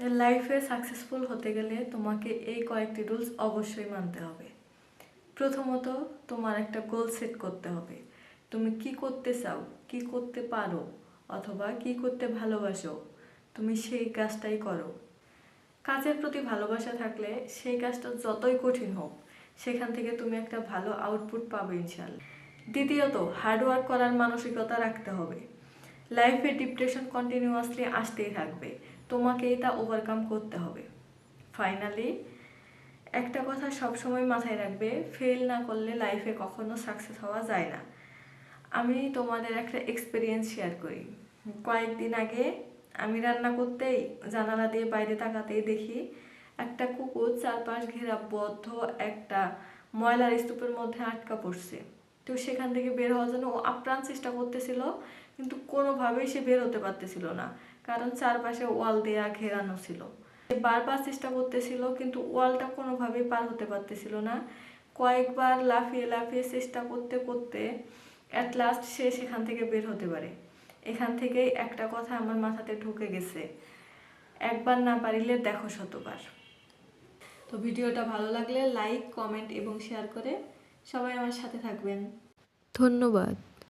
লাইফে সাকসেসফুল হতে গেলে তোমাকে এই কয়েকটি রুলস অবশ্যই মানতে হবে। প্রথমত, তোমার একটা গোল সেট করতে হবে। তুমি কি করতে চাও, কি করতে পারো, অথবা কি করতে ভালোবাসো, তুমি সেই কাজটাই করো। কাজের প্রতি ভালোবাসা থাকলে সেই কাজটা যতই কঠিন হোক, সেখান থেকে তুমি একটা ভালো আউটপুট পাবে ইনশাল্লাহ। দ্বিতীয়ত, হার্ডওয়ার্ক করার মানসিকতা রাখতে হবে। লাইফে ডিপ্রেশন কন্টিনিউয়াসলি আসতেই থাকবে, তোমাকে এটা ওভারকাম করতে হবে। ফাইনালি, একটা কথা সবসময় মাথায় রাখবে, ফেল না করলে লাইফে কখনো সাকসেস হওয়া যায় না। আমি তোমাদের একটা এক্সপিরিয়েন্স শেয়ার করি। কয়েকদিন আগে আমি রান্না করতেই জানালা দিয়ে বাইরে তাকাতেই দেখি একটা কুকুর চারপাশ ঘেরা বদ্ধ একটা ময়লার স্তূপের মধ্যে আটকা পড়ছে। তো সেখান থেকে বের হওয়ার জন্য ও আপ্রাণ চেষ্টা করতেছিল, কিন্তু কোনোভাবেই সে বের হতে পারতেছিল না, কারণ চারপাশে ওয়াল দেয়া ঘেরানো ছিল। সে বারবার চেষ্টা করতেছিল, কিন্তু ওয়ালটা কোনোভাবেই পার হতে পারতেছিল না। কয়েকবার লাফিয়ে লাফিয়ে চেষ্টা করতে করতে অ্যাট লাস্ট সে সেখান থেকে বের হতে পারে। এখান থেকেই একটা কথা আমার মাথাতে ঢুকে গেছে, একবার না পারিলে দেখো শতবার। তো ভিডিওটা ভালো লাগলে লাইক, কমেন্ট এবং শেয়ার করে সবাই আমার সাথে থাকবেন। ধন্যবাদ।